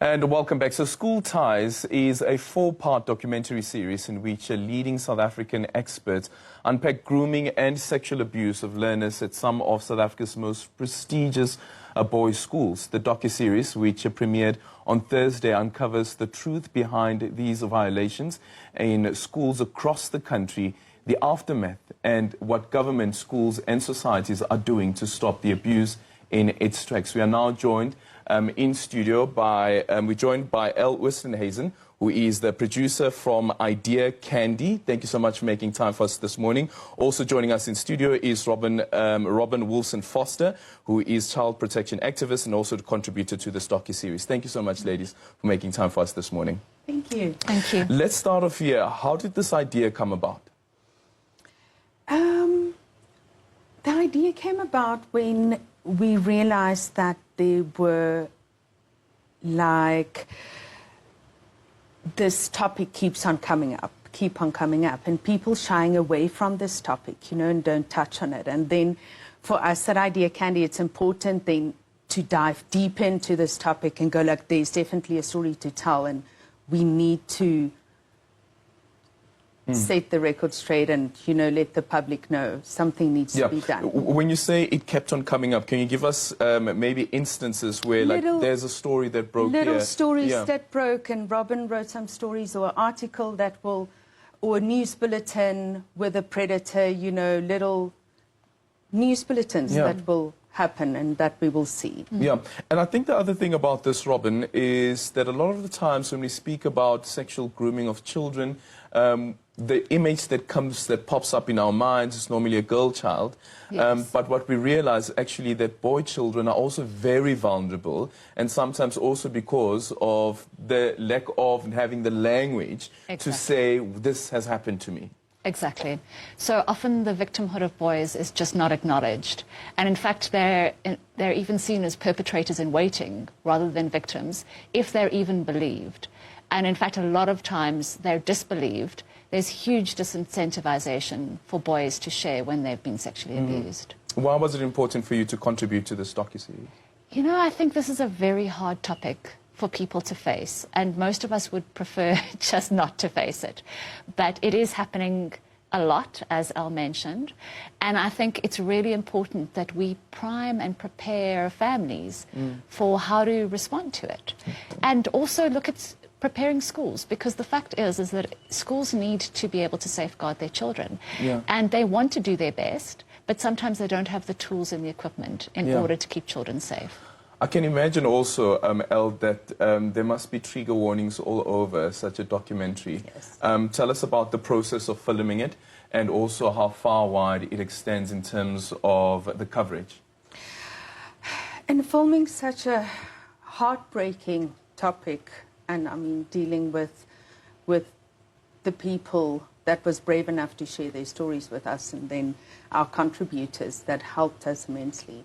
And welcome back. So School Ties is a 4-part documentary series in which leading South African experts unpack grooming and sexual abuse of learners at some of South Africa's most prestigious boys' schools. The docuseries, which premiered on Thursday, uncovers the truth behind these violations in schools across the country, the aftermath, and what government, schools and societies are doing to stop the abuse in its tracks. We are now joined in studio by, we're joined by Elle Ooshuizen, who is the producer from Idea Candy. Thank you so much for making time for us this morning. Also joining us in studio is Robyn Wolfson Vorster, who is child protection activist and also contributor to this docuseries. Thank you so much, ladies, for making time for us this morning. Thank you. Thank you. Let's start off here. How did this idea come about? The idea came about when we realized that there were, like, this topic keep on coming up, and people shying away from this topic, you know, and don't touch on it. And then for us at Idea Candy, it's important then to dive deep into this topic and go, like, there's definitely a story to tell, and we need to set the record straight and, you know, let the public know something needs to be done. When you say it kept on coming up, can you give us maybe instances where, like, there's a story that broke here? Little stories that broke, and Robyn wrote some stories, or an article that will, or a news bulletin with a predator, you know, little news bulletins that will happen and that we will see. Yeah, and I think the other thing about this, Robyn, is that a lot of the times when we speak about sexual grooming of children, the image that pops up in our minds is normally a girl child. Yes. But what we realize actually that boy children are also very vulnerable, and sometimes also because of the lack of having the language to say, this has happened to me. Exactly. So often the victimhood of boys is just not acknowledged. And in fact, they're even seen as perpetrators in waiting rather than victims, if they're even believed. And in fact, a lot of times they're disbelieved. There's huge disincentivization for boys to share when they've been sexually abused. Why was it important for you to contribute to this docuseries? You know, I think this is a very hard topic for people to face, and most of us would prefer just not to face it. But it is happening a lot, as Elle mentioned, and I think it's really important that we prime and prepare families for how to respond to it. And also look at preparing schools, because the fact is that schools need to be able to safeguard their children. And they want to do their best, but sometimes they don't have the tools and the equipment in order to keep children safe. I can imagine also, Elle, that there must be trigger warnings all over such a documentary. Yes. Tell us about the process of filming it and also how far wide it extends in terms of the coverage. In filming such a heartbreaking topic, and I mean dealing with the people that was brave enough to share their stories with us, and then our contributors that helped us immensely.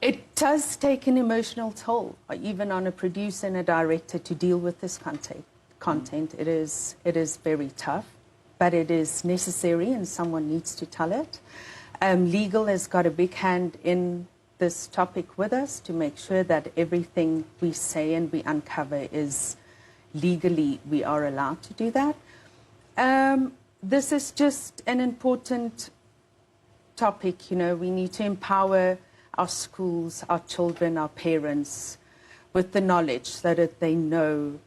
It does take an emotional toll, even on a producer and a director, to deal with this content. It is very tough, but it is necessary, and someone needs to tell it. Legal has got a big hand in this topic with us to make sure that everything we say and we uncover is legally, we are allowed to do that. This is just an important topic, you know. We need to empower our schools, our children, our parents with the knowledge so that they know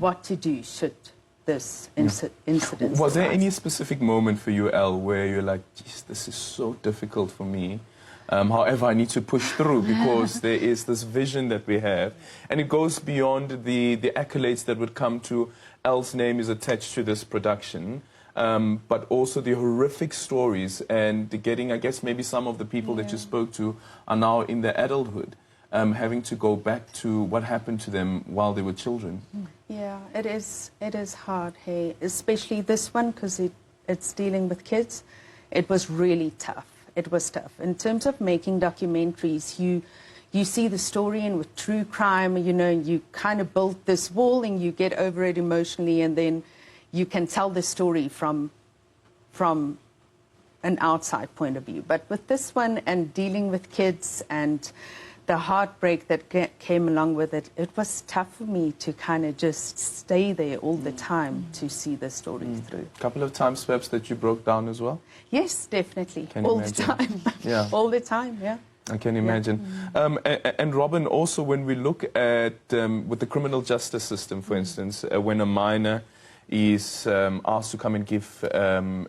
what to do should this incident Was there any specific moment for you, Elle, where you're like, geez, this is so difficult for me? However, I need to push through because there is this vision that we have. And it goes beyond the accolades that would come to Elle's name is attached to this production. But also the horrific stories and getting, I guess, maybe some of the people that you spoke to are now in their adulthood, having to go back to what happened to them while they were children. Yeah, it is hard, hey, especially this one, because it's dealing with kids. It was really tough. It was tough. In terms of making documentaries, you see the story, and with true crime, you know, you kind of build this wall and you get over it emotionally, and then you can tell the story from an outside point of view. But with this one, and dealing with kids and the heartbreak that came along with it, it was tough for me to kind of just stay there all the time to see the story through. A couple of times perhaps that you broke down as well? Yes, definitely. Can you all imagine? the time. Yeah. All the time, yeah. I can imagine. And Robyn, also when we look at, with the criminal justice system, for instance, when a minor is asked to come and give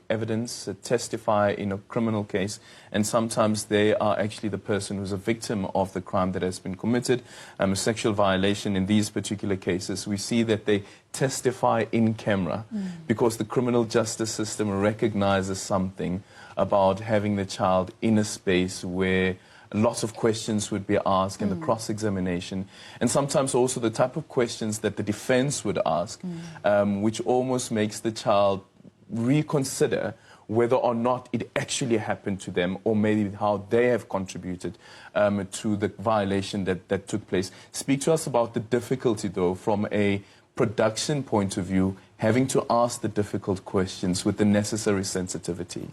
evidence, testify in a criminal case, and sometimes they are actually the person who's a victim of the crime that has been committed, a sexual violation in these particular cases, we see that they testify in camera because the criminal justice system recognizes something about having the child in a space where lots of questions would be asked and the cross-examination, and sometimes also the type of questions that the defense would ask, which almost makes the child reconsider whether or not it actually happened to them, or maybe how they have contributed to the violation that took place. Speak to us about the difficulty, though, from a production point of view, having to ask the difficult questions with the necessary sensitivity.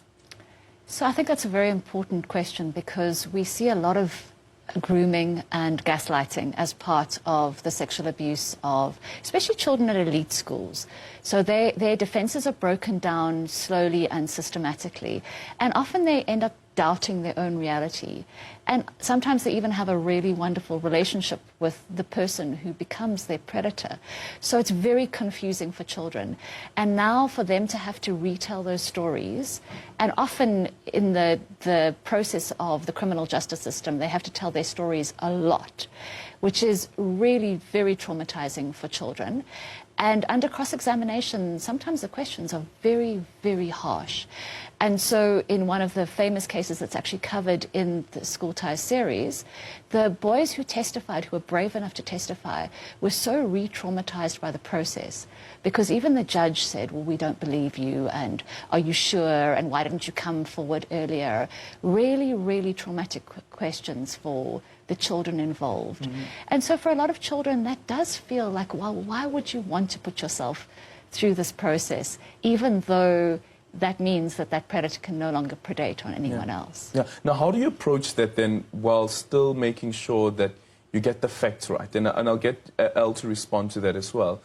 So I think that's a very important question, because we see a lot of grooming and gaslighting as part of the sexual abuse of especially children at elite schools. So their defenses are broken down slowly and systematically, and often they end up doubting their own reality. And sometimes they even have a really wonderful relationship with the person who becomes their predator. So it's very confusing for children. And now for them to have to retell those stories, and often in the process of the criminal justice system, they have to tell their stories a lot, which is really very traumatizing for children. And under cross-examination, sometimes the questions are very, very harsh. And so in one of the famous cases that's actually covered in the School Ties series, the boys who testified, who were brave enough to testify, were so re-traumatized by the process, because even the judge said, well, we don't believe you, and are you sure, and why didn't you come forward earlier? Really, really traumatic questions for the children involved. And so for a lot of children, that does feel like, well, why would you want to put yourself through this process, even though that means that that predator can no longer predate on anyone else? Yeah. Now, how do you approach that then, while still making sure that you get the facts right? And I'll get Elle to respond to that as well.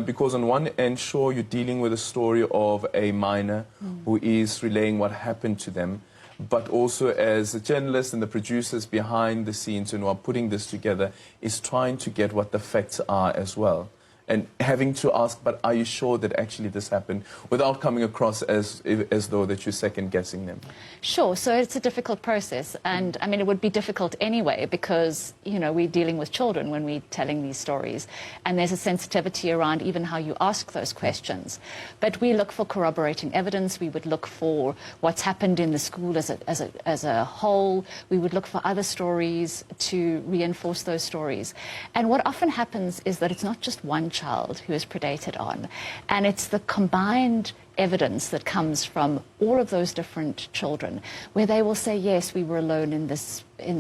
Because on one end, sure, you're dealing with a story of a minor who is relaying what happened to them, but also as a journalist and the producers behind the scenes who are putting this together is trying to get what the facts are as well. And having to ask, but are you sure that actually this happened, without coming across as though that you're second-guessing them? Sure. So it's a difficult process. And, I mean, it would be difficult anyway because, you know, we're dealing with children when we're telling these stories. And there's a sensitivity around even how you ask those questions. But we look for corroborating evidence. We would look for what's happened in the school as a whole. We would look for other stories to reinforce those stories. And what often happens is that it's not just one child who is predated on, and it's the combined evidence that comes from all of those different children, where they will say, yes, we were alone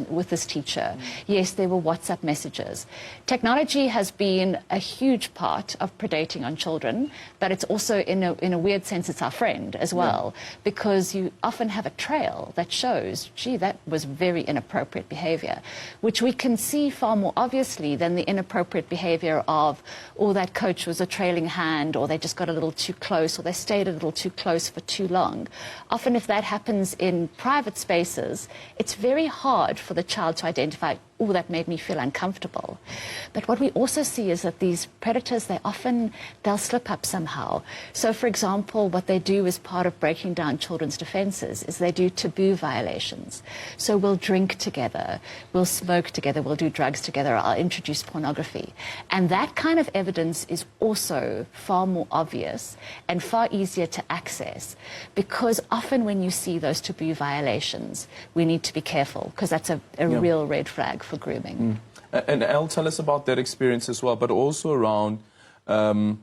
with this teacher. Yes, there were WhatsApp messages. Technology has been a huge part of predating on children, but it's also, in a weird sense, it's our friend as well, because you often have a trail that shows, gee, that was very inappropriate behavior, which we can see far more obviously than the inappropriate behavior of, oh, that coach was a trailing hand, or they just got a little too close, or they stayed a little too close for too long. Often if that happens in private spaces, it's very hard for the child to identify, oh, that made me feel uncomfortable. But what we also see is that these predators, they'll slip up somehow. So, for example, what they do as part of breaking down children's defenses is they do taboo violations. So we'll drink together, we'll smoke together, we'll do drugs together, I'll introduce pornography. And that kind of evidence is also far more obvious and far easier to access, because often when you see those taboo violations, we need to be careful, because that's a real red flag for grooming. And Elle, tell us about that experience as well, but also around, and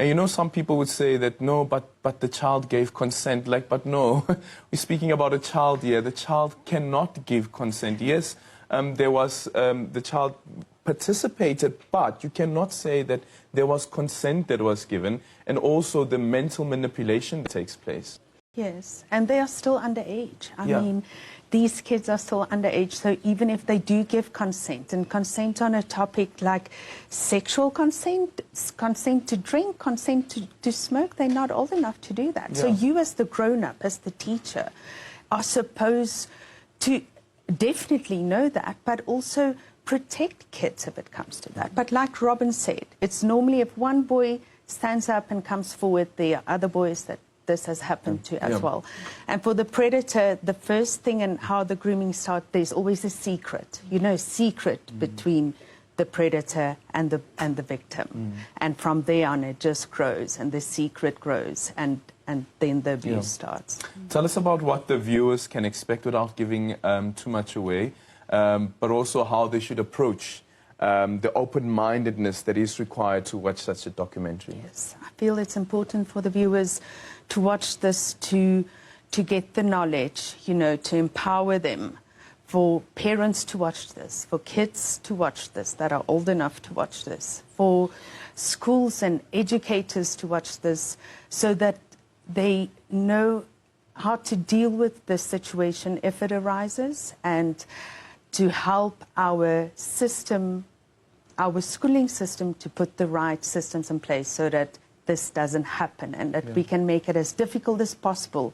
you know, some people would say that, no, but the child gave consent. Like, but no, we're speaking about a child here. The child cannot give consent. Yes, there was, the child participated, but you cannot say that there was consent that was given, and also the mental manipulation that takes place. Yes, and they are still underage. I Yeah. mean, these kids are still underage, so even if they do give consent, and consent on a topic like sexual consent, consent to drink, consent to smoke, they're not old enough to do that. So Yeah. you as the grown-up, as the teacher, are supposed to definitely know that, but also protect kids if it comes to that. But like Robyn said, it's normally if one boy stands up and comes forward, there are other boys that this has happened to as well. And for the predator, the first thing and how the grooming starts, there's always a secret, secret between the predator and the victim. And from there on, it just grows, and the secret grows, and then the abuse starts. Tell us about what the viewers can expect without giving too much away, but also how they should approach the open-mindedness that is required to watch such a documentary. Yes, I feel it's important for the viewers to watch this, to get the knowledge, to empower them, for parents to watch this, for kids to watch this that are old enough to watch this, for schools and educators to watch this, so that they know how to deal with this situation if it arises, and to help our system, our schooling system, to put the right systems in place so that this doesn't happen, and that we can make it as difficult as possible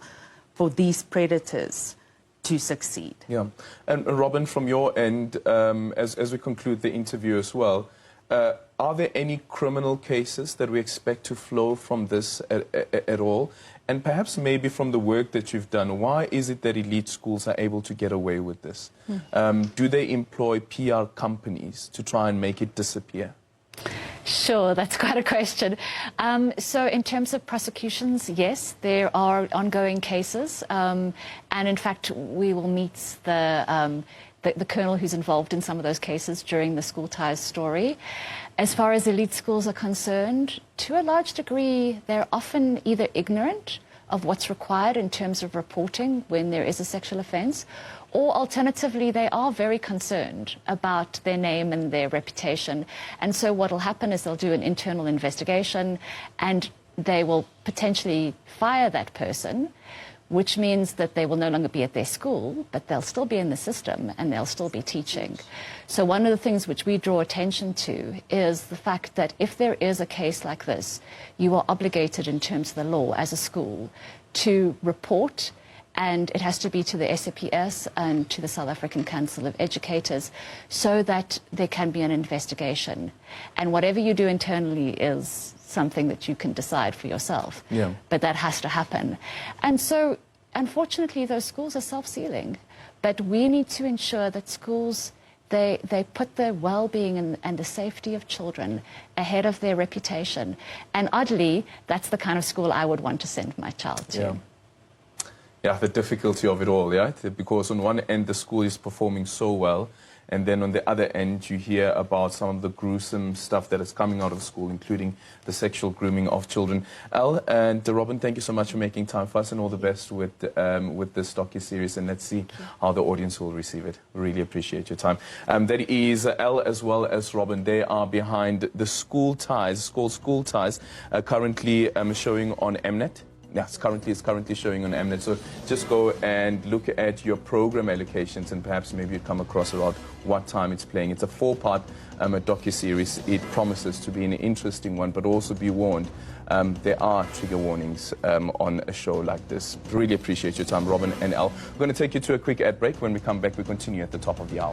for these predators to succeed. Yeah. And Robyn, from your end, as we conclude the interview as well, are there any criminal cases that we expect to flow from this at all? And perhaps maybe from the work that you've done, why is it that elite schools are able to get away with this? Do they employ PR companies to try and make it disappear? Sure, that's quite a question. So in terms of prosecutions, yes, there are ongoing cases. And in fact, we will meet the colonel who's involved in some of those cases during the School Ties story. As far as elite schools are concerned, to a large degree, they're often either ignorant of what's required in terms of reporting when there is a sexual offence, or alternatively, they are very concerned about their name and their reputation. And so what will happen is they'll do an internal investigation, and they will potentially fire that person, which means that they will no longer be at their school, but they'll still be in the system and they'll still be teaching. So one of the things which we draw attention to is the fact that if there is a case like this, you are obligated in terms of the law as a school to report, and it has to be to the SAPS and to the South African Council of Educators, so that there can be an investigation. And whatever you do internally is something that you can decide for yourself. But that has to happen. And so, unfortunately, those schools are self-sealing. But we need to ensure that schools, they put the well-being and the safety of children ahead of their reputation. And oddly, that's the kind of school I would want to send my child to. Yeah, the difficulty of it all, because on one end the school is performing so well, and then on the other end you hear about some of the gruesome stuff that is coming out of school, including the sexual grooming of children. Elle and Robyn, thank you so much for making time for us, and all the best with this docu-series, and let's see how the audience will receive it. Really appreciate your time. That is Elle as well as Robyn. They are behind the School Ties, called School Ties, currently showing on MNET. Yes, it's currently showing on MNET. So just go and look at your program allocations, and perhaps maybe you come across about what time it's playing. It's a 4-part docu-series. It promises to be an interesting one, but also be warned, there are trigger warnings on a show like this. Really appreciate your time, Robyn and Elle. We're going to take you to a quick ad break. When we come back, we continue at the top of the hour.